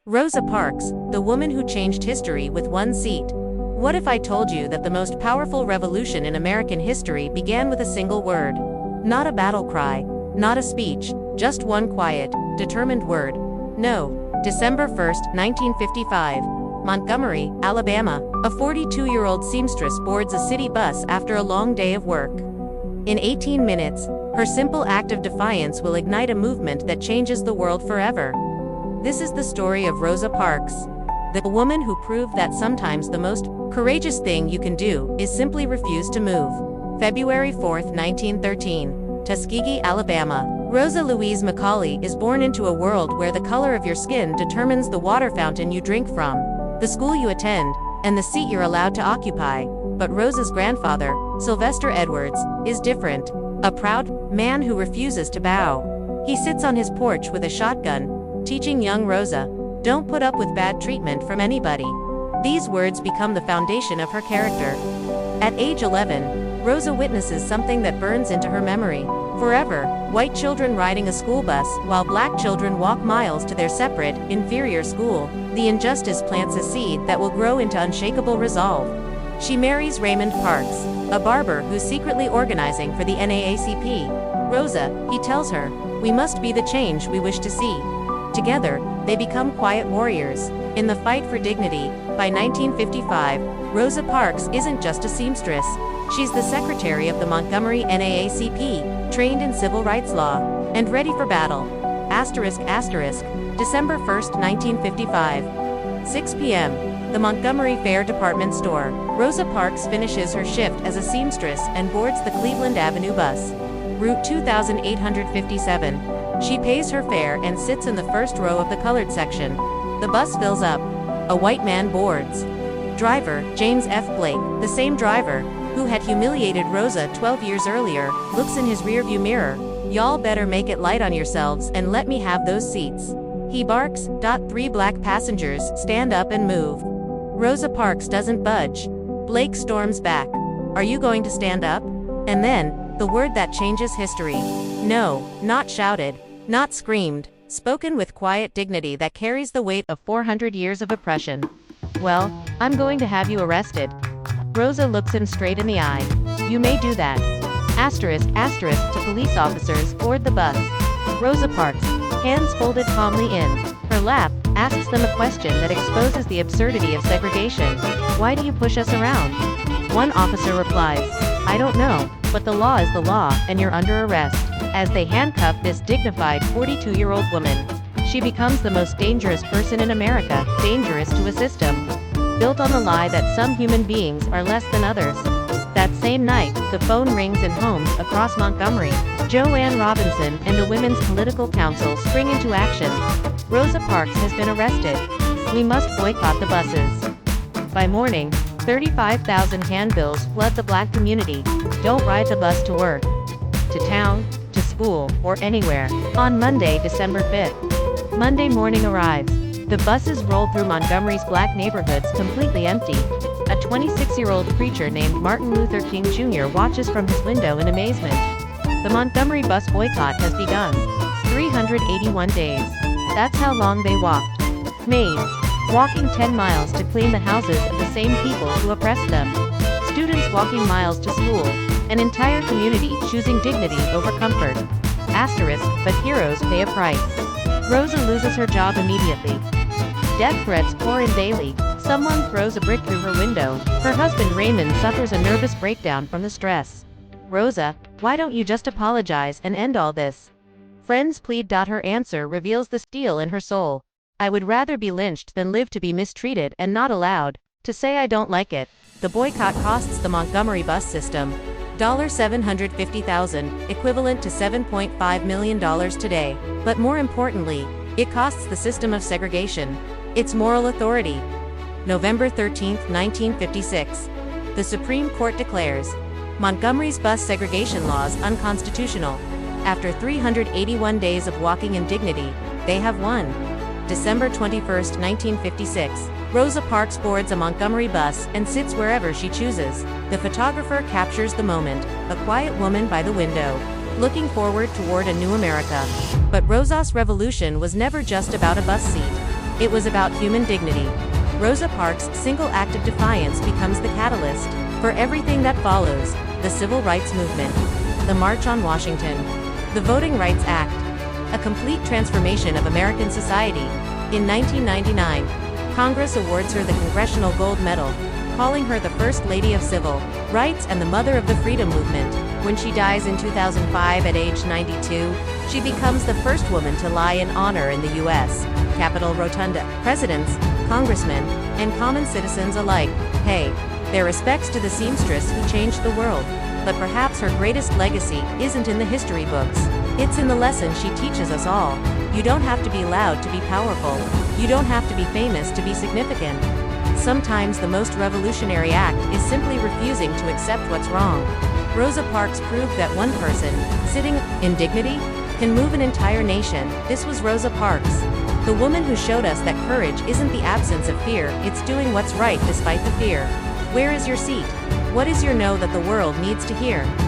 Rosa Parks, the woman who changed history with one seat. What if I told you that the most powerful revolution in American history began with a single word? Not a battle cry, not a speech, just one quiet, determined word. No. December 1st, 1955. Montgomery, Alabama. A 42-year-old seamstress boards a city bus after a long day of work. In 18 minutes, her simple act of defiance will ignite a movement that changes the world forever. This is the story of Rosa Parks, the woman who proved that sometimes the most courageous thing you can do is simply refuse to move. February 4, 1913. Tuskegee, Alabama. Rosa Louise Macaulay is born into a world where the color of your skin determines the water fountain you drink from, the school you attend, and the seat you're allowed to occupy. But Rosa's grandfather, Sylvester Edwards, is different. A proud man who refuses to bow. He sits on his porch with a shotgun, teaching young Rosa, "Don't put up with bad treatment from anybody." These words become the foundation of her character. At age 11, Rosa witnesses something that burns into her memory forever: white children riding a school bus while black children walk miles to their separate, inferior school. The injustice plants a seed that will grow into unshakable resolve. She marries Raymond Parks, a barber who's secretly organizing for the NAACP. "Rosa," he tells her, "we must be the change we wish to see." Together, they become quiet warriors in the fight for dignity. By 1955, Rosa Parks isn't just a seamstress. She's the secretary of the Montgomery NAACP, trained in civil rights law, and ready for battle. December 1st, 1955. 6 p.m. The Montgomery Fair Department Store. Rosa Parks finishes her shift as a seamstress and boards the Cleveland Avenue bus. Route 2857. She pays her fare and sits in the first row of the colored section. The bus fills up. A white man boards. Driver, James F. Blake, the same driver who had humiliated Rosa 12 years earlier, looks in his rearview mirror. "Y'all better make it light on yourselves and let me have those seats," he barks. 3 black passengers stand up and move. Rosa Parks doesn't budge. Blake storms back. "Are you going to stand up?" And then, the word that changes history. No, not shouted, not screamed, spoken with quiet dignity that carries the weight of 400 years of oppression. "Well, I'm going to have you arrested." Rosa looks him straight in the eye. "You may do that." To police officers board the bus. Rosa Parks, hands folded calmly in her lap, asks them a question that exposes the absurdity of segregation. "Why do you push us around?" One officer replies, "I don't know, but the law is the law, and you're under arrest." As they handcuff this dignified 42-year-old woman, she becomes the most dangerous person in America, dangerous to a system built on the lie that some human beings are less than others. That same night, the phone rings in homes across Montgomery. Joanne Robinson and the Women's Political Council spring into action. Rosa Parks has been arrested. We must boycott the buses. By morning, 35,000 handbills flood the black community. Don't ride the bus to work, to town, to school, or anywhere. On Monday, December 5th. Monday morning arrives. The buses roll through Montgomery's black neighborhoods completely empty. A 26-year-old preacher named Martin Luther King Jr. watches from his window in amazement. The Montgomery Bus Boycott has begun. 381 days. That's how long they walked. Maids, walking 10 miles to clean the houses of the same people who oppressed them. Students walking miles to school. An entire community choosing dignity over comfort. But heroes pay a price. Rosa loses her job immediately. Death threats pour in daily. Someone throws a brick through her window. Her husband Raymond suffers a nervous breakdown from the stress. "Rosa, why don't you just apologize and end all this?" Friends plead. Her answer reveals the steel in her soul. "I would rather be lynched than live to be mistreated and not allowed to say I don't like it." The boycott costs the Montgomery bus system $750,000, equivalent to $7.5 million today. But more importantly, it costs the system of segregation its moral authority. November 13, 1956. The Supreme Court declares Montgomery's bus segregation laws unconstitutional. After 381 days of walking in dignity, they have won. December 21, 1956. Rosa Parks boards a Montgomery bus and sits wherever she chooses. The photographer captures the moment, a quiet woman by the window, looking forward toward a new America. But Rosa's revolution was never just about a bus seat. It was about human dignity. Rosa Parks' single act of defiance becomes the catalyst for everything that follows: the Civil Rights Movement, the March on Washington, the Voting Rights Act, a complete transformation of American society. In 1999, Congress awards her the Congressional Gold Medal, calling her the First Lady of Civil Rights and the Mother of the Freedom Movement. When she dies in 2005 at age 92, she becomes the first woman to lie in honor in the U.S. Capitol Rotunda. Presidents, congressmen, and common citizens alike pay their respects to the seamstress who changed the world. But perhaps her greatest legacy isn't in the history books. It's in the lesson she teaches us all. You don't have to be loud to be powerful. You don't have to be famous to be significant. Sometimes the most revolutionary act is simply refusing to accept what's wrong. Rosa Parks proved that one person, sitting in dignity, can move an entire nation. This was Rosa Parks, the woman who showed us that courage isn't the absence of fear, it's doing what's right despite the fear. Where is your seat? What is your no that the world needs to hear?